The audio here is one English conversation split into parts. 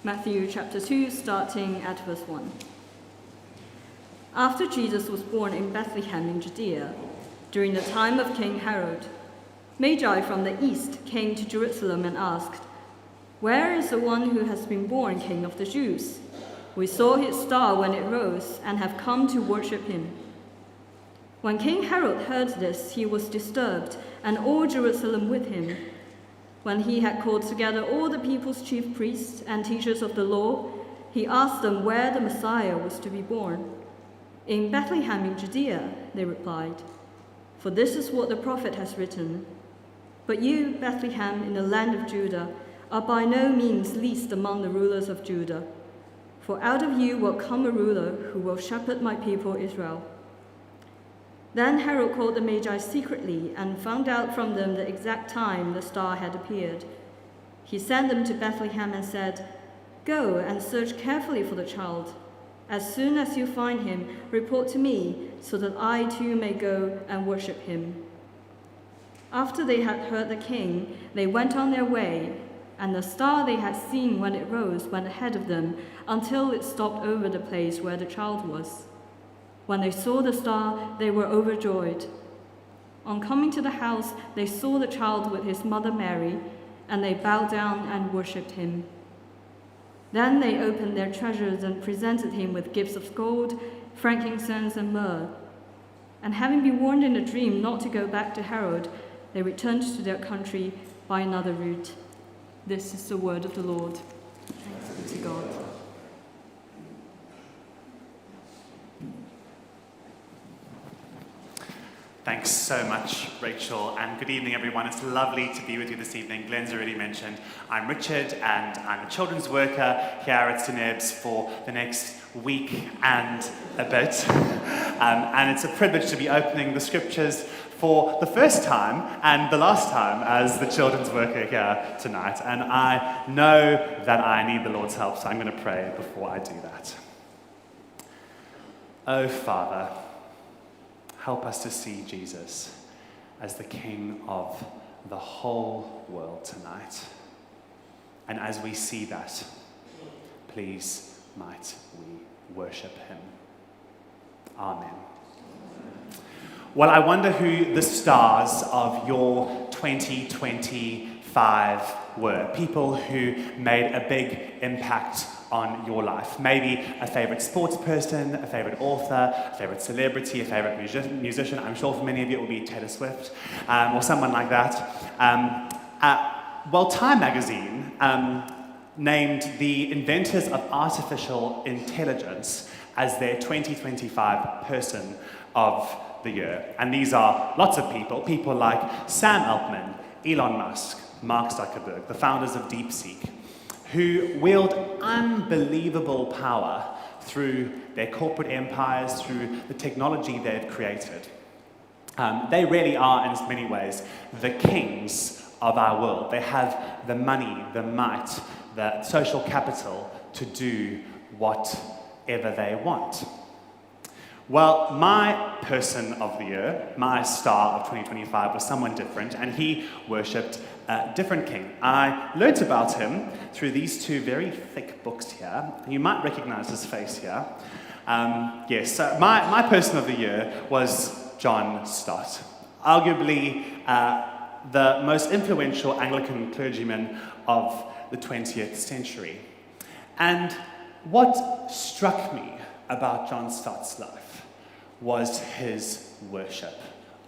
Matthew chapter 2, starting at verse 1. After Jesus was born in Bethlehem in Judea, during the time of King Herod, Magi from the east came to Jerusalem and asked, "Where is the one who has been born King of the Jews? We saw his star when it rose and have come to worship him." When King Herod heard this, he was disturbed, and all Jerusalem with him. When he had called together all the people's chief priests and teachers of the law, he asked them where the Messiah was to be born. "In Bethlehem in Judea," they replied, "for this is what the prophet has written. But you, Bethlehem, in the land of Judah, are by no means least among the rulers of Judah. For out of you will come a ruler who will shepherd my people Israel." Then Herod called the Magi secretly and found out from them the exact time the star had appeared. He sent them to Bethlehem and said, "Go and search carefully for the child. As soon as you find him, report to me, so that I too may go and worship him." After they had heard the king, they went on their way, and the star they had seen when it rose went ahead of them until it stopped over the place where the child was. When they saw the star, they were overjoyed. On coming to the house, they saw the child with his mother Mary, and they bowed down and worshipped him. Then they opened their treasures and presented him with gifts of gold, frankincense, and myrrh. And having been warned in a dream not to go back to Herod, they returned to their country by another route. This is the word of the Lord. Thanks be to God. Thanks so much, Rachel, and good evening, everyone. It's lovely to be with you this evening. Glenn's already mentioned I'm Richard, and I'm a children's worker here at St. Ebbe's for the next week and a bit. And it's a privilege to be opening the scriptures for the first time and the last time as the children's worker here tonight. And I know that I need the Lord's help, so I'm going to pray before I do that. Oh, Father, help us to see Jesus as the King of the whole world tonight. And as we see that, please might we worship him. Amen. Well, I wonder who the stars of your 2025 were. People who made a big impact on your life. Maybe a favorite sports person, a favorite author, a favorite celebrity, a favorite musician. I'm sure for many of you it will be Taylor Swift or someone like that. Well, Time magazine named the inventors of artificial intelligence as their 2025 person of the year. And these are lots of people like Sam Altman, Elon Musk, Mark Zuckerberg, the founders of DeepSeek, who wield unbelievable power through their corporate empires, through the technology they've created. They really are, in many ways, the kings of our world. They have the money, the might, the social capital to do whatever they want. Well, my person of the year, my star of 2025, was someone different, and he worshipped a different king. I learnt about him through these two very thick books here. You might recognize his face here. Yes, so my person of the year was John Stott, arguably the most influential Anglican clergyman of the 20th century. And what struck me about John Stott's life was his worship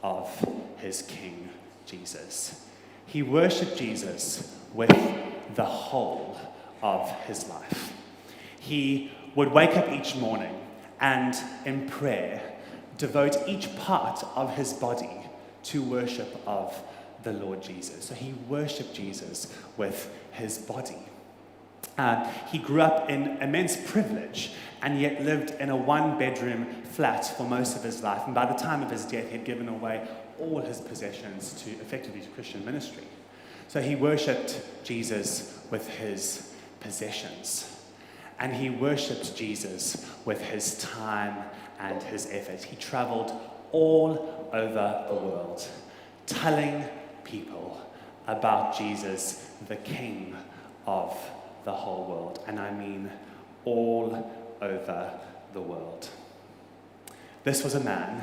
of his King Jesus. He worshipped Jesus with the whole of his life. He would wake up each morning and, in prayer, devote each part of his body to worship of the Lord Jesus. So he worshipped Jesus with his body. He grew up in immense privilege and yet lived in a one-bedroom flat for most of his life. And by the time of his death, he'd given away all his possessions to effectively Christian ministry. So he worshipped Jesus with his possessions. And he worshipped Jesus with his time and his effort. He traveled all over the world, telling people about Jesus, the King of the whole world, and I mean all over the world. This was a man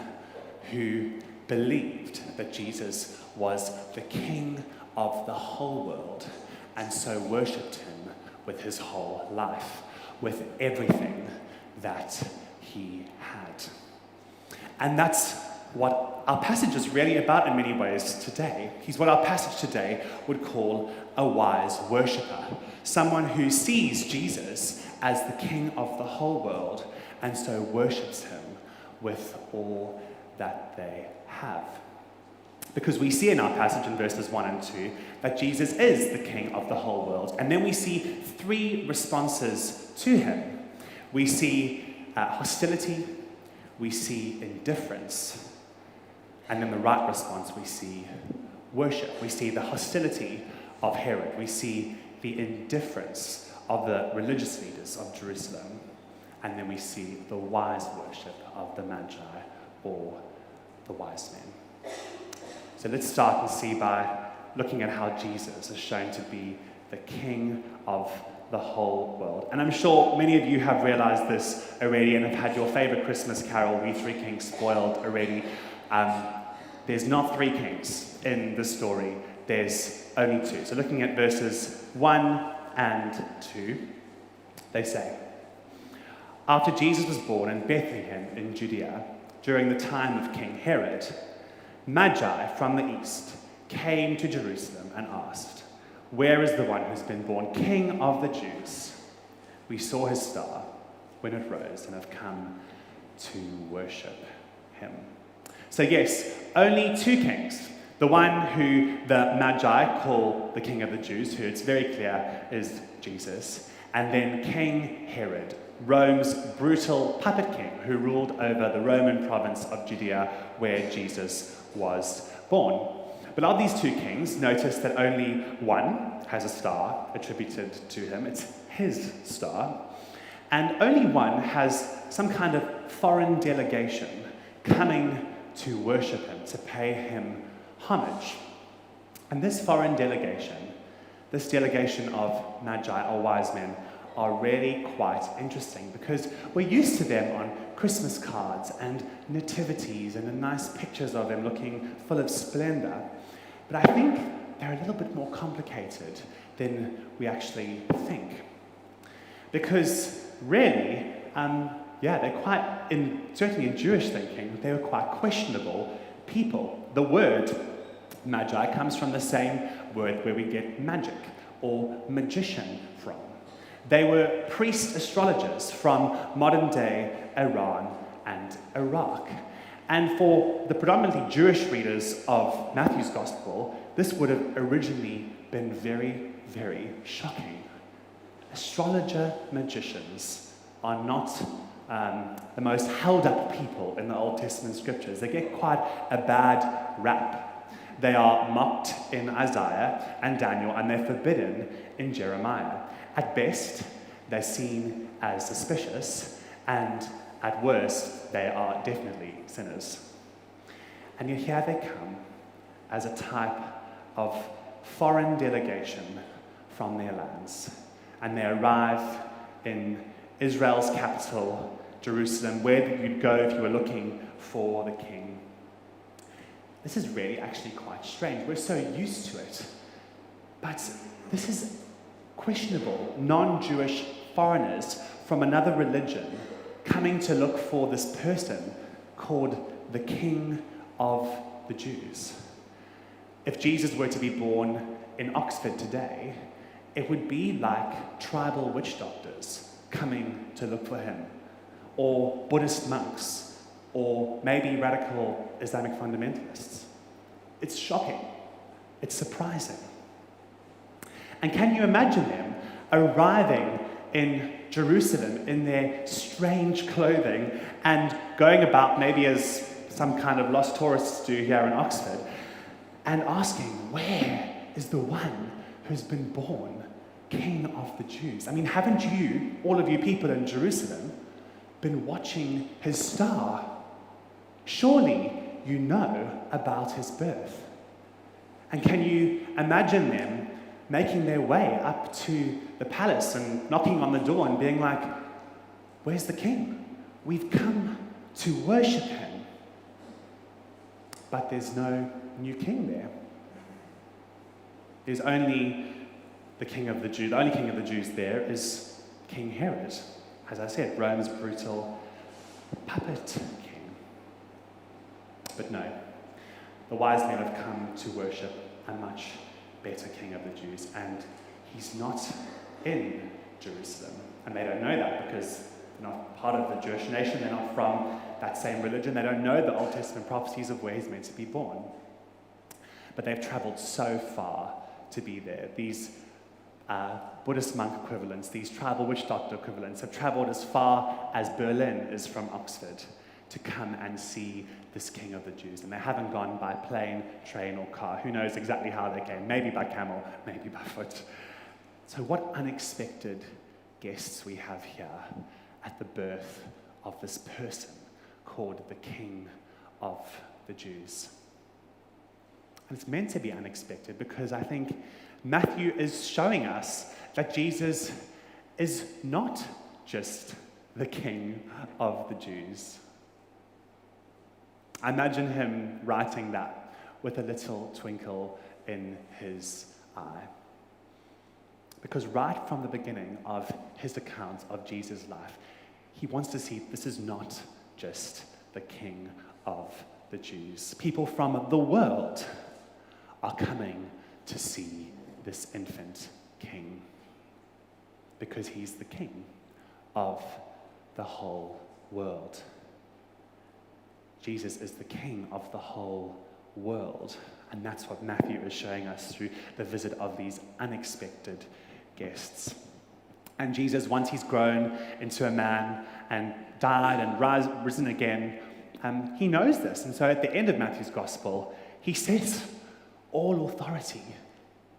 who believed that Jesus was the King of the whole world, and so worshipped him with his whole life, with everything that he had. And that's what our passage is really about in many ways today. He's what our passage today would call a wise worshipper, someone who sees Jesus as the King of the whole world and so worships him with all that they have. Because we see in our passage in verses 1 and 2 that Jesus is the King of the whole world. And then we see three responses to him. We see hostility, we see indifference, and in the right response we see worship. We see the hostility of Herod. We see the indifference of the religious leaders of Jerusalem. And then we see the wise worship of the Magi, or the wise men. So let's start and see by looking at how Jesus is shown to be the King of the whole world. And I'm sure many of you have realized this already and have had your favorite Christmas carol, We Three Kings, spoiled already. There's not three kings in the story, there's only two. So looking at verses 1 and 2, they say, "After Jesus was born in Bethlehem in Judea, during the time of King Herod, Magi from the east came to Jerusalem and asked, 'Where is the one who's been born King of the Jews? We saw his star when it rose and have come to worship him.'" So yes, only two kings. The one who the Magi call the King of the Jews, who it's very clear is Jesus, and then King Herod, Rome's brutal puppet king who ruled over the Roman province of Judea where Jesus was born. But of these two kings, notice that only one has a star attributed to him. It's his star. And only one has some kind of foreign delegation coming to worship him, to pay him homage. And this foreign delegation, this delegation of Magi or wise men, are really quite interesting because we're used to them on Christmas cards and nativities and the nice pictures of them looking full of splendor. But I think they're a little bit more complicated than we actually think. Because really, they're quite, certainly in Jewish thinking, they were quite questionable people. The word Magi comes from the same word where we get magic or magician from. They were priest astrologers from modern-day Iran and Iraq. And for the predominantly Jewish readers of Matthew's Gospel, this would have originally been very, very shocking. Astrologer magicians are not the most held-up people in the Old Testament scriptures. They get quite a bad rap. They are mocked in Isaiah and Daniel, and they're forbidden in Jeremiah. At best, they're seen as suspicious, and at worst, they are definitely sinners. And yet here they come as a type of foreign delegation from their lands. And they arrive in Israel's capital, Jerusalem, where you'd go if you were looking for the king. This is really actually quite strange. We're so used to it. But this is questionable, non-Jewish foreigners from another religion coming to look for this person called the King of the Jews. If Jesus were to be born in Oxford today, it would be like tribal witch doctors coming to look for him, or Buddhist monks, or maybe radical Islamic fundamentalists. It's shocking. It's surprising. And can you imagine them arriving in Jerusalem in their strange clothing and going about maybe as some kind of lost tourists do here in Oxford and asking, where is the one who's been born King of the Jews? I mean, haven't you, all of you people in Jerusalem, been watching his star? Surely you know about his birth. And can you imagine them making their way up to the palace and knocking on the door and being like, "Where's the king? We've come to worship him." But there's no new king there. There's only the king of the Jews. The only king of the Jews there is King Herod. As I said, Rome's brutal puppet king. But no, the wise men have come to worship a much better king of the Jews, and he's not in Jerusalem. And they don't know that because they're not part of the Jewish nation, they're not from that same religion, they don't know the Old Testament prophecies of where he's meant to be born. But they've traveled so far to be there. These Buddhist monk equivalents, these tribal witch doctor equivalents, have traveled as far as Berlin is from Oxford to come and see this king of the Jews. And they haven't gone by plane, train, or car. Who knows exactly how they came? Maybe by camel, maybe by foot. So what unexpected guests we have here at the birth of this person called the King of the Jews. And it's meant to be unexpected because I think Matthew is showing us that Jesus is not just the King of the Jews. I imagine him writing that with a little twinkle in his eye. Because right from the beginning of his account of Jesus' life, he wants to see this is not just the King of the Jews. People from the world are coming to see this infant king because he's the king of the whole world. Jesus is the king of the whole world, and that's what Matthew is showing us through the visit of these unexpected guests. And Jesus, once he's grown into a man and died and risen again, he knows this. And so at the end of Matthew's gospel, he says, "All authority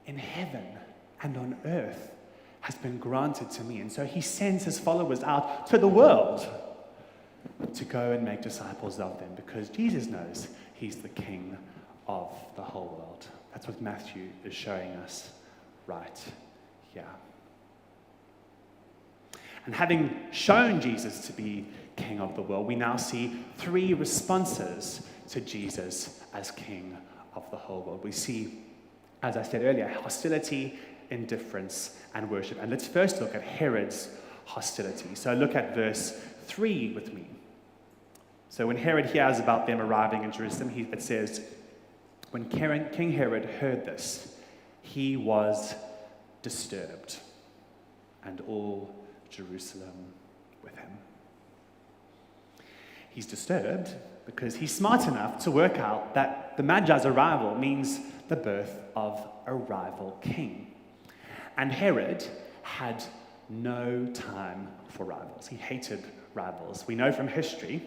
in heaven and on earth has been granted to me." And so he sends his followers out to the world to go and make disciples of them because Jesus knows he's the king of the whole world. That's what Matthew is showing us right here. And having shown Jesus to be king of the world, we now see three responses to Jesus as king of the whole world. We see, as I said earlier, hostility, indifference, and worship. And let's first look at Herod's hostility. So look at verse 3 with me. So when Herod hears about them arriving in Jerusalem, it says, when King Herod heard this, he was disturbed, and all Jerusalem with him. He's disturbed because he's smart enough to work out that the Magi's arrival means the birth of a rival king. And Herod had no time for rivals. He hated rivals. We know from history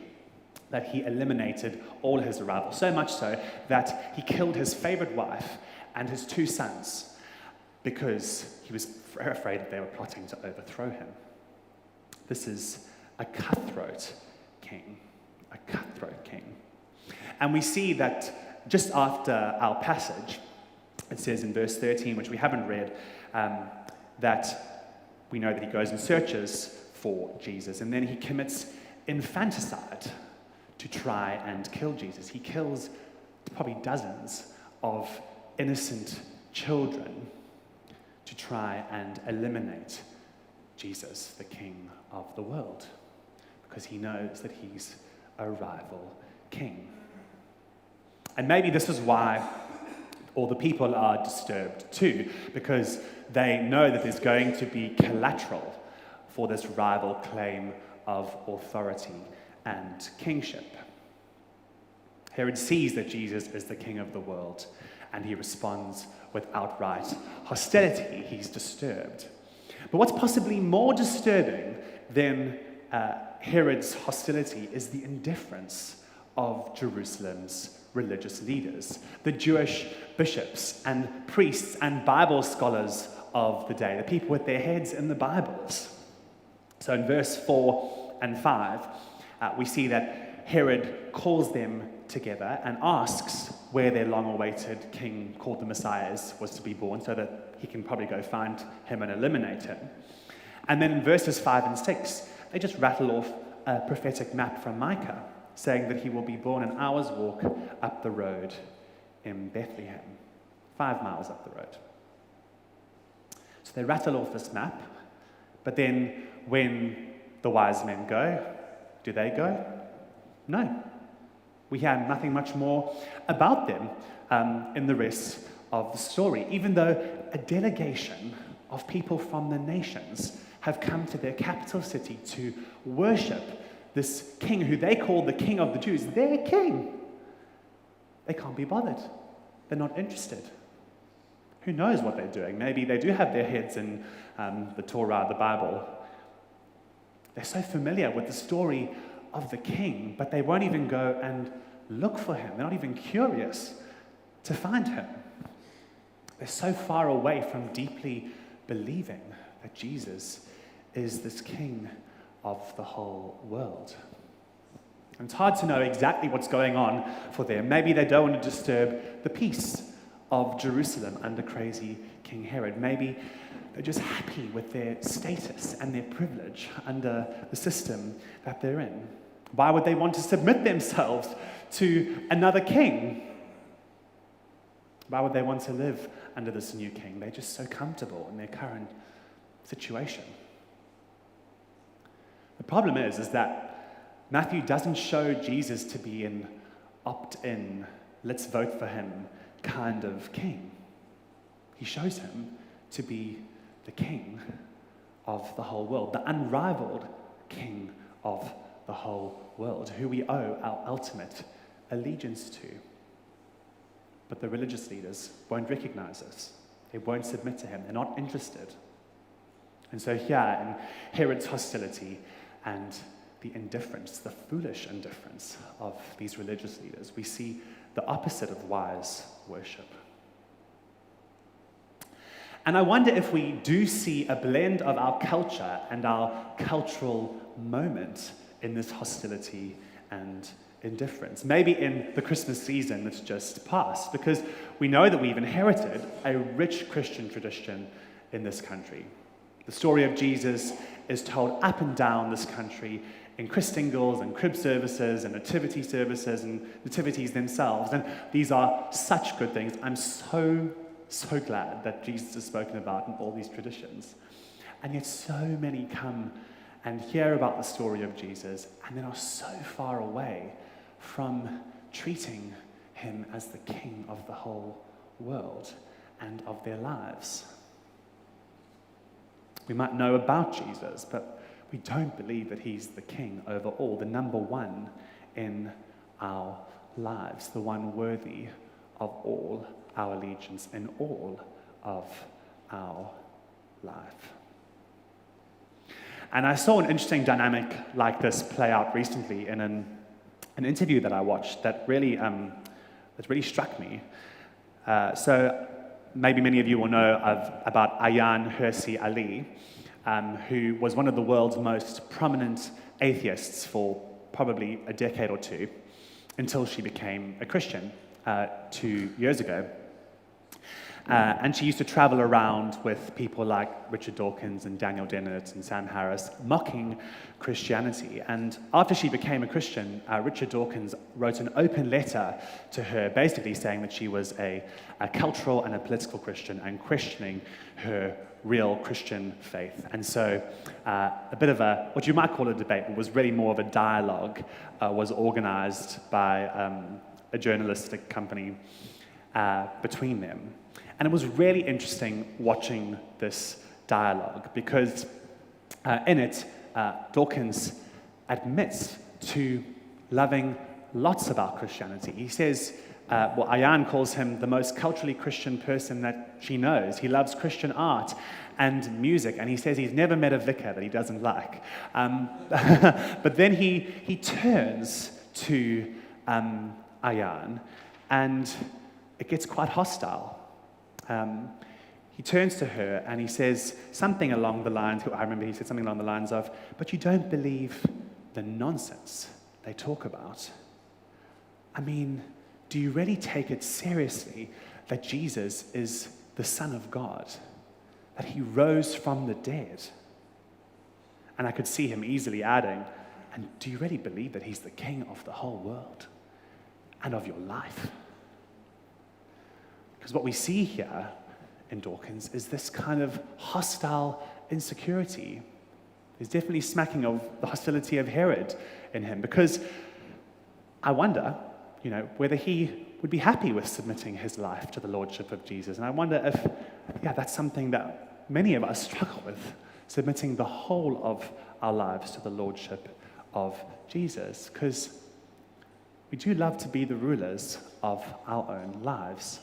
that he eliminated all his rivals, so much so that he killed his favorite wife and his 2 sons because he was afraid that they were plotting to overthrow him. This is a cutthroat king. A cutthroat king. And we see that just after our passage, it says in verse 13, which we haven't read, that we know that he goes and searches for Jesus, and then he commits infanticide to try and kill Jesus. He kills probably dozens of innocent children to try and eliminate Jesus, the King of the world, because he knows that he's a rival king. And maybe this is why all the people are disturbed too, because they know that there's going to be collateral for this rival claim of authority and kingship. Herod sees that Jesus is the king of the world, and he responds with outright hostility. He's disturbed. But what's possibly more disturbing than Herod's hostility is the indifference of Jerusalem's religious leaders, the Jewish bishops and priests and Bible scholars of the day, the people with their heads in the Bibles. So in verse 4 and 5, we see that Herod calls them together and asks where their long-awaited king called the Messiah was to be born, so that he can probably go find him and eliminate him. And then in verses 5 and 6, they just rattle off a prophetic map from Micah, saying that he will be born an hour's walk up the road in Bethlehem, 5 miles up the road. So they rattle off this map, but then when the wise men go, do they go? No. We hear nothing much more about them in the rest of the story, even though a delegation of people from the nations have come to their capital city to worship this king who they call the King of the Jews, their king. They can't be bothered. They're not interested. Who knows what they're doing? Maybe they do have their heads in the Torah, the Bible. They're so familiar with the story of the king, but they won't even go and look for him. They're not even curious to find him. They're so far away from deeply believing that Jesus is this king of the whole world. And it's hard to know exactly what's going on for them. Maybe they don't want to disturb the peace of Jerusalem under crazy King Herod. Maybe they're just happy with their status and their privilege under the system that they're in. Why would they want to submit themselves to another king? Why would they want to live under this new king? They're just so comfortable in their current situation. The problem is that Matthew doesn't show Jesus to be an opt-in, let's vote for him kind of king. He shows him to be the king of the whole world, the unrivaled king of the whole world, who we owe our ultimate allegiance to. But the religious leaders won't recognize this. They won't submit to him. They're not interested. And so here, in Herod's hostility and the indifference, the foolish indifference of these religious leaders, we see the opposite of wise worship. And I wonder if we do see a blend of our culture and our cultural moment in this hostility and indifference. Maybe in the Christmas season that's just passed, because we know that we've inherited a rich Christian tradition in this country. The story of Jesus is told up and down this country in Christingles and crib services and nativity services and nativities themselves. And these are such good things. I'm so glad that Jesus is spoken about in all these traditions. And yet so many come and hear about the story of Jesus and then are so far away from treating him as the king of the whole world and of their lives. We might know about Jesus, but we don't believe that he's the king over all, the number one in our lives, the one worthy of all our allegiance in all of our life. And I saw an interesting dynamic like this play out recently in an interview that I watched that really struck me. So maybe many of you will know about Ayaan Hirsi Ali, who was one of the world's most prominent atheists for probably a decade or two, until she became a Christian 2 years ago. And she used to travel around with people like Richard Dawkins and Daniel Dennett and Sam Harris, mocking Christianity. And after she became a Christian, Richard Dawkins wrote an open letter to her, basically saying that she was a cultural and a political Christian and questioning her real Christian faith. And so a bit of what you might call a debate, but was really more of a dialogue, was organized by a journalistic company between them. And it was really interesting watching this dialogue because in it, Dawkins admits to loving lots about Christianity. He says, Ayaan calls him the most culturally Christian person that she knows. He loves Christian art and music, and he says he's never met a vicar that he doesn't like. But then he turns to Ayaan, and it gets quite hostile. He turns to her and he says something along the lines, I remember he said something along the lines of, but you don't believe the nonsense they talk about. I mean, do you really take it seriously that Jesus is the Son of God? that he rose from the dead. And I could see him easily adding, and do you really believe that he's the king of the whole world and of your life? Because what we see here in Dawkins is this kind of hostile insecurity. There's definitely smacking of the hostility of Herod in him, because I wonder, whether he would be happy with submitting his life to the lordship of Jesus. And I wonder if, that's something that many of us struggle with, submitting the whole of our lives to the lordship of Jesus, because we do love to be the rulers of our own lives.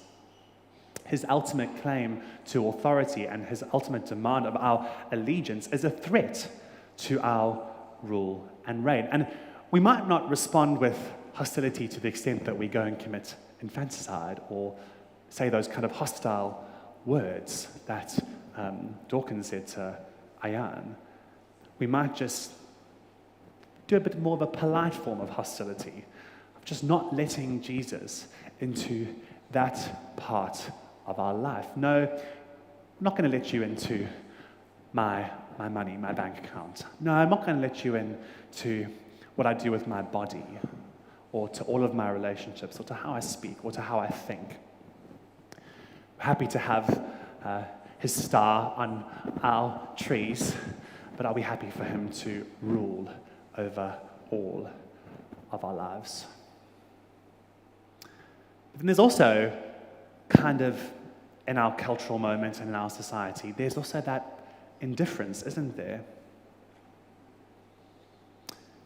His ultimate claim to authority and his ultimate demand of our allegiance is a threat to our rule and reign. And we might not respond with hostility to the extent that we go and commit infanticide or say those kind of hostile words that Dawkins said to Ayan. We might just do a bit more of a polite form of hostility, of just not letting Jesus into that part of our life. No, I'm not going to let you into my money, my bank account. No, I'm not going to let you into what I do with my body, or to all of my relationships, or to how I speak, or to how I think. We're happy to have his star on our trees, but are we happy for him to rule over all of our lives? But then there's also kind of, in our cultural moment and in our society, there's also that indifference, isn't there?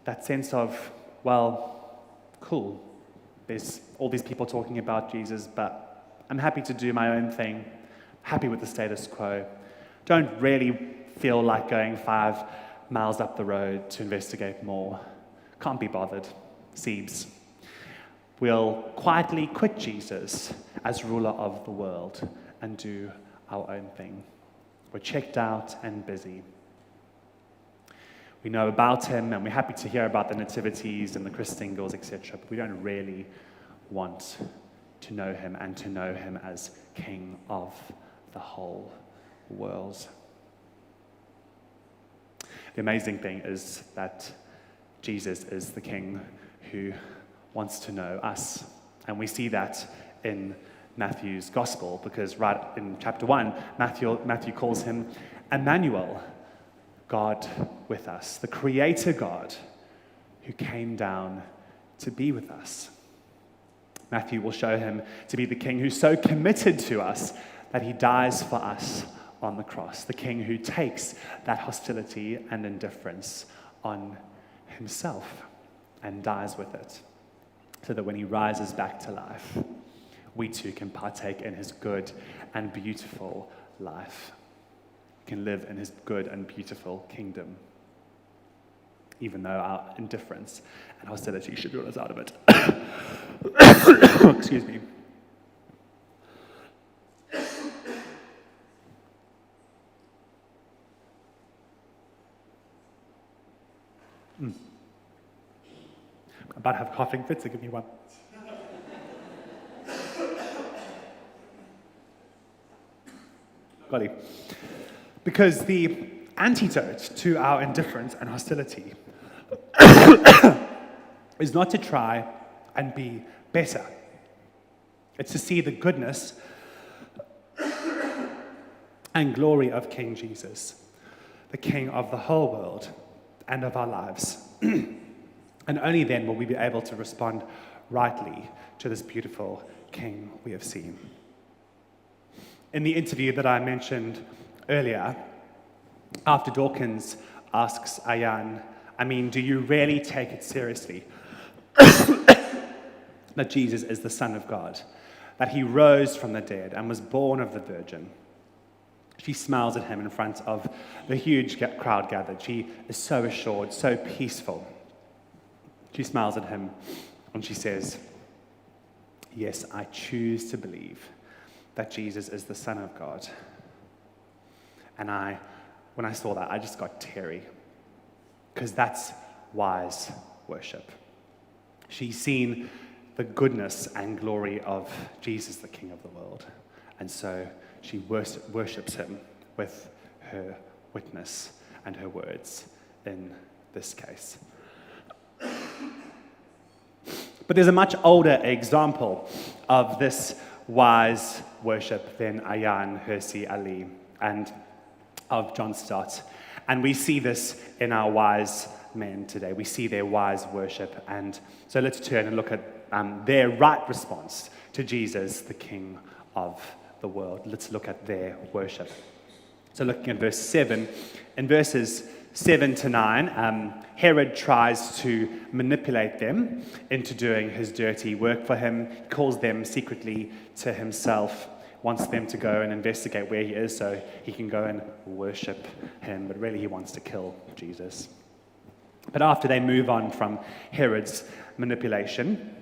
That sense of, well, cool, there's all these people talking about Jesus, but I'm happy to do my own thing, happy with the status quo. Don't really feel like going 5 miles up the road to investigate more. Can't be bothered. Siebes. We'll quietly quit Jesus as ruler of the world and do our own thing. We're checked out and busy. We know about him, and we're happy to hear about the nativities and the Christingles, etc., but we don't really want to know him and to know him as King of the whole world. The amazing thing is that Jesus is the King who wants to know us, and we see that in Matthew's Gospel, because right in chapter 1, Matthew calls him Emmanuel, God with us, the Creator God who came down to be with us. Matthew will show him to be the King who's so committed to us that he dies for us on the cross, the King who takes that hostility and indifference on himself and dies with it, so that when he rises back to life, we too can partake in his good and beautiful life. Can live in his good and beautiful kingdom, even though our indifference and hostility should rule us out of it. Excuse me. I'm about to have coughing fits, so give me one. Golly. Because the antidote to our indifference and hostility is not to try and be better. It's to see the goodness and glory of King Jesus, the King of the whole world and of our lives. And only then will we be able to respond rightly to this beautiful King we have seen. In the interview that I mentioned earlier, after Dawkins asks Ayan, do you really take it seriously that Jesus is the Son of God, that he rose from the dead and was born of the Virgin? She smiles at him in front of the huge crowd gathered. She is so assured, so peaceful. She smiles at him and she says, "Yes, I choose to believe that Jesus is the Son of God." And when I saw that, I just got teary, because that's wise worship. She's seen the goodness and glory of Jesus, the King of the world, and so she worships him with her witness and her words in this case. But there's a much older example of this wise worship than Ayan, Hersey, Ali, and of John Stott. And we see this in our wise men today. We see their wise worship. And so let's turn and look at their right response to Jesus, the King of the world. Let's look at their worship. So looking at verse 7, in verses 7 to 9, Herod tries to manipulate them into doing his dirty work for him. He calls them secretly to himself, wants them to go and investigate where he is so he can go and worship him. But really he wants to kill Jesus. But after they move on from Herod's manipulation,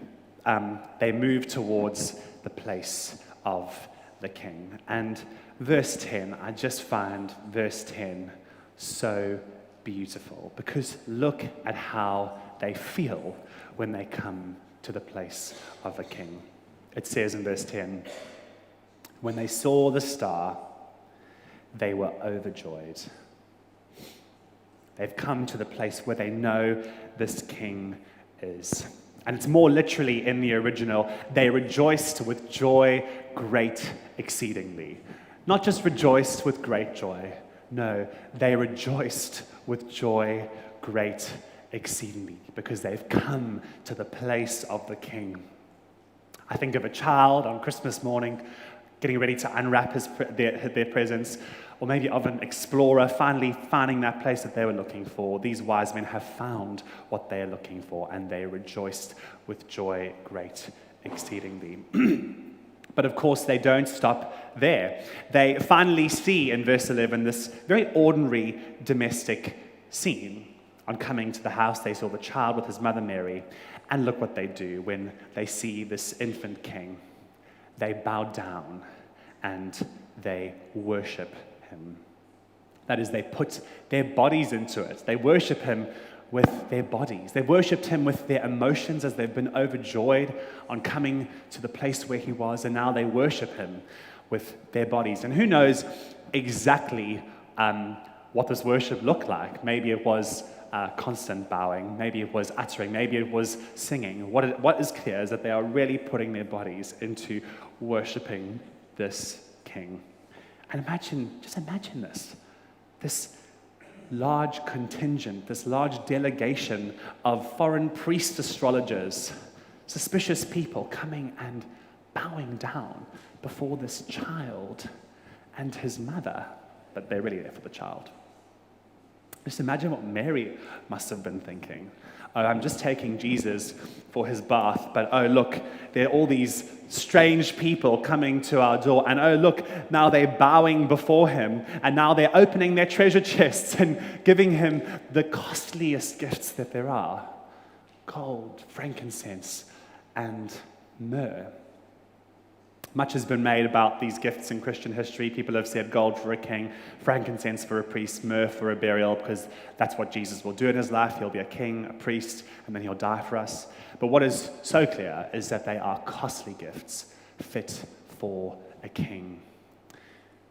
they move towards the place of the king. And verse 10, I just find verse 10 so beautiful, because look at how they feel when they come to the place of the king. It says in verse 10, when they saw the star, they were overjoyed. They've come to the place where they know this king is. And it's more literally in the original, they rejoiced with joy great exceedingly. Not just rejoiced with great joy. No, they rejoiced with joy great exceedingly because they've come to the place of the king. I think of a child on Christmas morning getting ready to unwrap their presents, or maybe of an explorer finally finding that place that they were looking for. These wise men have found what they are looking for, and they rejoiced with joy great exceedingly. But of course, they don't stop there. They finally see in verse 11 this very ordinary domestic scene. On coming to the house, they saw the child with his mother Mary, and look what they do when they see this infant king. They bow down and they worship him. That is, they put their bodies into it. They worship him with their bodies. They worshipped him with their emotions as they've been overjoyed on coming to the place where he was, and now they worship him with their bodies. And who knows exactly what this worship looked like. Maybe it was constant bowing, maybe it was uttering, maybe it was singing. What is clear is that they are really putting their bodies into worshiping this king. And just imagine this large contingent, this large delegation of foreign priest astrologers, suspicious people coming and bowing down before this child and his mother, but they're really there for the child. Just imagine what Mary must have been thinking. Oh, I'm just taking Jesus for his bath, but oh, look, there are all these strange people coming to our door, and oh, look, now they're bowing before him, and now they're opening their treasure chests and giving him the costliest gifts that there are: gold, frankincense, and myrrh. Much has been made about these gifts in Christian history. People have said gold for a king, frankincense for a priest, myrrh for a burial, because that's what Jesus will do in his life. He'll be a king, a priest, and then he'll die for us. But what is so clear is that they are costly gifts fit for a king.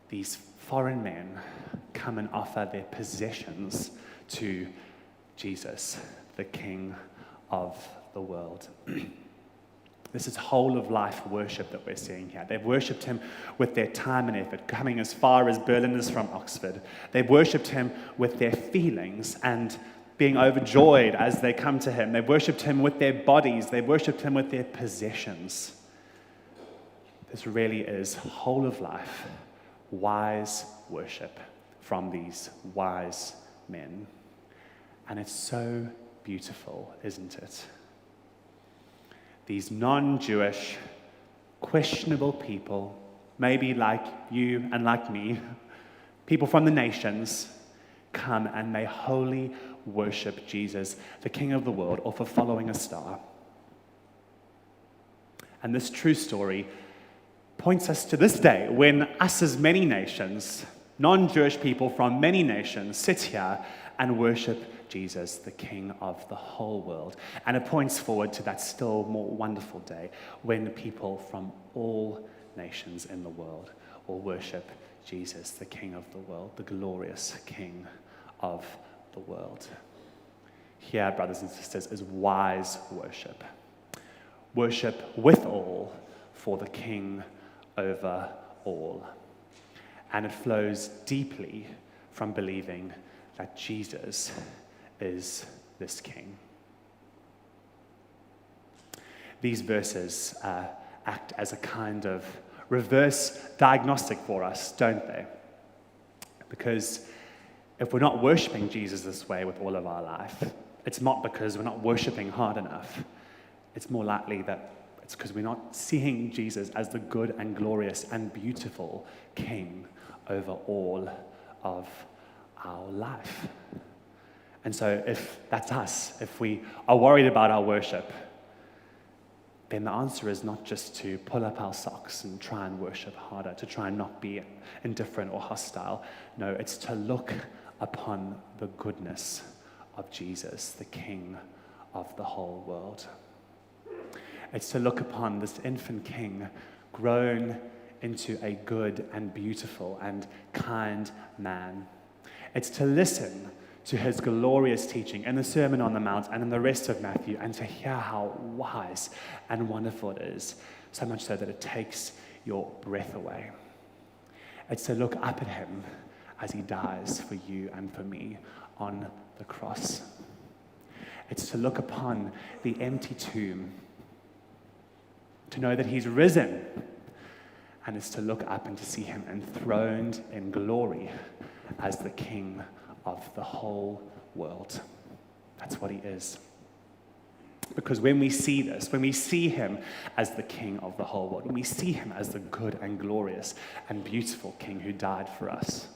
These foreign men come and offer their possessions to Jesus, the King of the world. This is whole-of-life worship that we're seeing here. They've worshipped him with their time and effort, coming as far as Berliners from Oxford. They've worshipped him with their feelings and being overjoyed as they come to him. They've worshipped him with their bodies. They've worshipped him with their possessions. This really is whole-of-life, wise worship from these wise men. And it's so beautiful, isn't it? These non-Jewish, questionable people, maybe like you and like me, people from the nations, come and they wholly worship Jesus, the King of the world, or for following a star. And this true story points us to this day when us as many nations, non-Jewish people from many nations, sit here and worship Jesus, the King of the whole world. And it points forward to that still more wonderful day when people from all nations in the world will worship Jesus, the King of the world, the glorious King of the world. Here, brothers and sisters, is wise worship. Worship with all for the King over all. And it flows deeply from believing that Jesus is this King. These verses act as a kind of reverse diagnostic for us, don't they? Because if we're not worshiping Jesus this way with all of our life, it's not because we're not worshiping hard enough. It's more likely that it's because we're not seeing Jesus as the good and glorious and beautiful King over all of our life. And so if that's us, if we are worried about our worship, then the answer is not just to pull up our socks and try and worship harder, to try and not be indifferent or hostile. No, it's to look upon the goodness of Jesus, the King of the whole world. It's to look upon this infant King grown into a good and beautiful and kind man. It's to listen to his glorious teaching in the Sermon on the Mount and in the rest of Matthew, and to hear how wise and wonderful it is, so much so that it takes your breath away. It's to look up at him as he dies for you and for me on the cross. It's to look upon the empty tomb, to know that he's risen, and it's to look up and to see him enthroned in glory as the King of the whole world. That's what he is. Because when we see this, when we see him as the King of the whole world, when we see him as the good and glorious and beautiful King who died for us,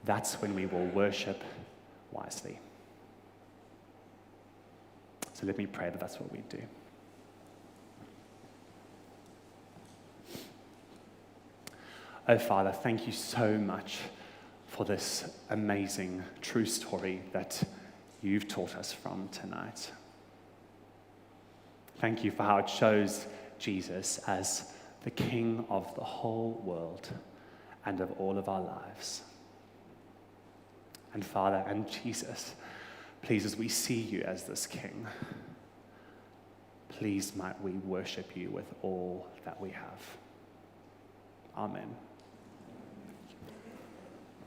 that's when we will worship wisely. So let me pray that that's what we do. Oh, Father, thank you so much for this amazing, true story that you've taught us from tonight. Thank you for how it shows Jesus as the King of the whole world and of all of our lives. And Father and Jesus, please, as we see you as this King, please might we worship you with all that we have. Amen.